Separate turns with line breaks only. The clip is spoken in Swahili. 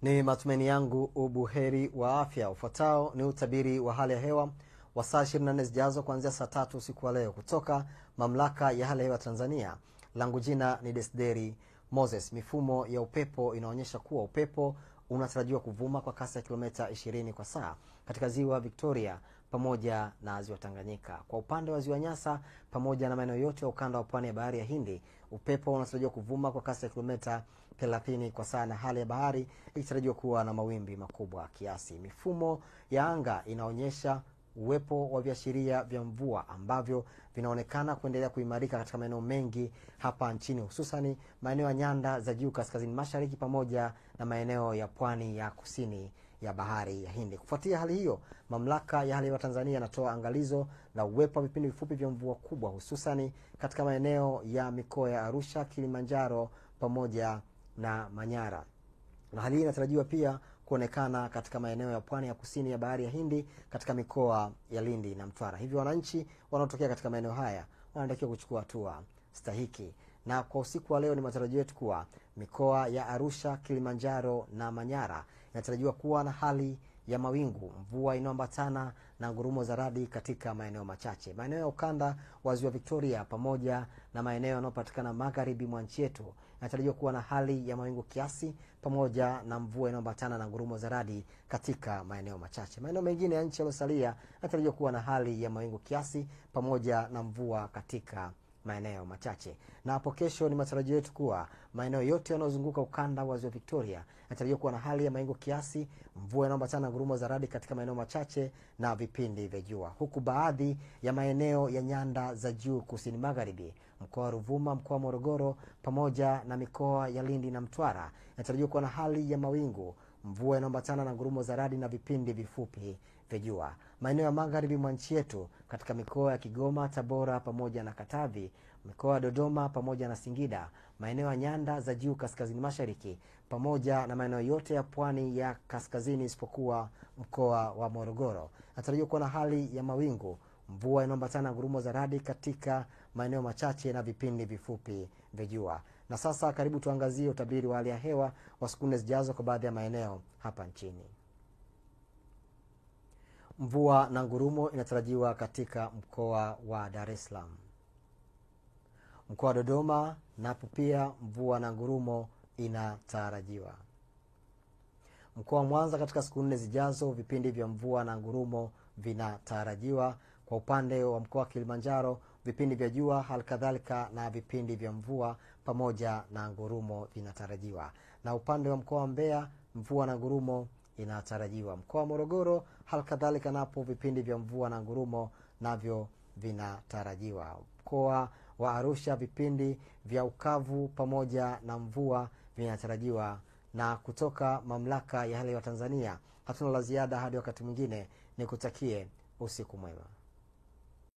Ni matumaini yangu ubuheri wa afya. Ufuatao ni utabiri wa hali ya hewa wa saa 24 zijazo kuanzia saa 3 usiku wa leo kutoka Mamlaka ya Hali ya Hewa Tanzania. Langu jina ni Desderi Moses. Mifumo ya upepo inaonyesha kuwa upepo unatarajiwa kuvuma kwa kasi ya kilomita 20 kwa saa katika ziwa Victoria pamoja na ziwa Tanganyika. Kwa upande wa ziwa Nyasa pamoja na maeneo yote ya ukanda wa pwani ya bahari ya Hindi, upepo unatarajiwa kuvuma kwa kasi ya kilomita 30 kwa saa na hali ya bahari ikitarajiwa kuwa na mawimbi makubwa kiasi. Mifumo ya anga inaonyesha uwepo wa viashiria vya mvua ambavyo vinaonekana kuendelea kuimarika katika maeneo mengi hapa nchini, hususani maeneo ya nyanda za juu kaskazini mashariki pamoja na maeneo ya pwani ya kusini ya bahari ya Hindi. Kufuatia hali hiyo, Mamlaka ya Hali ya Hewa Tanzania inatoa angalizo la uwepo wa vipindi vifupi vya mvua kubwa hususani katika maeneo ya mikoa ya Arusha, Kilimanjaro pamoja na Manyara. Na hali hii inatarajiwa pia kuonekana katika maeneo ya pwani ya kusini ya bahari ya Hindi katika mikoa ya Lindi na Mtwara. Hivyo wananchi wanaotokea katika maeneo haya wanatakiwa kuchukua hatua stahiki. Na kwa usiku wa leo ni matarajio yetu kuwa mikoa ya Arusha, Kilimanjaro na Manyara inatarajiwa kuwa na hali ya mawingu, mvua inayoambatana na ngurumo za radi katika maeneo machache. Maeneo ya ukanda wa ziwa Victoria pamoja na maeneo yanayopatikana magharibi mwa nchi yetu inatarajiwa kuwa na hali ya mawingu kiasi pamoja na mvua inayoambatana na ngurumo za radi katika maeneo machache. Maeneo mengine ya nchi yaliyosalia inatarajiwa kuwa na hali ya mawingu kiasi pamoja na mvua katika maeneo machache. Na hapo kesho ni matarajio yetu kuwa maeneo yote yanayozunguka ukanda wa ziwa Victoria yanatarajiwa kuwa na hali ya mawingu kiasi, mvua inayoambatana na ngurumo za radi katika maeneo machache na vipindi vya jua. Huku baadhi ya maeneo ya nyanda za juu kusini magharibi, mkoa wa Ruvuma, mkoa wa Morogoro pamoja na mikoa ya Lindi na Mtwara yanatarajiwa kuwa na hali ya mawingu, mvua inayoambatana na ngurumo za radi na vipindi vifupi vya jua. Maeneo ya magharibi mwa nchi yetu katika mikoa ya Kigoma, Tabora pamoja na Katavi, mikoa ya Dodoma pamoja na Singida, maeneo ya nyanda za juu kaskazini mashariki pamoja na maeneo yote ya pwani ya kaskazini isipokuwa mkoa wa Morogoro yanatarajiwa kuwa na hali ya mawingu, mvua inayoambatana na ngurumo za radi katika maeneo machache na vipindi vifupi vya jua. Na sasa karibu tuangazie utabiri wa hali ya hewa wa siku 4 zijazo kwa baadhi ya maeneo hapa nchini. Mvua na ngurumo inatarajiwa katika mkoa wa Dar es Salaam. Mkoa wa Dodoma napo pia mvua na ngurumo inatarajiwa. Mkoa wa Mwanza katika siku 4 zijazo vipindi vya mvua na ngurumo vinatarajiwa. Kwa upande wa mkoa wa Kilimanjaro vipindi vya jua halikadhalika na vipindi vya mvua pamoja na ngurumo vinatarajiwa. Na upande wa mkoa wa Mbeya mvua na ngurumo inatarajiwa. Mkoa wa Morogoro halikadhalika napo vipindi vya mvua na ngurumo navyo vinatarajiwa. Mkoa wa Arusha vipindi vya ukavu pamoja na mvua vinatarajiwa. Na kutoka Mamlaka ya Hali ya Hewa Tanzania hatuna la ziada hadi wakati mwingine, nikutakie usiku mwema.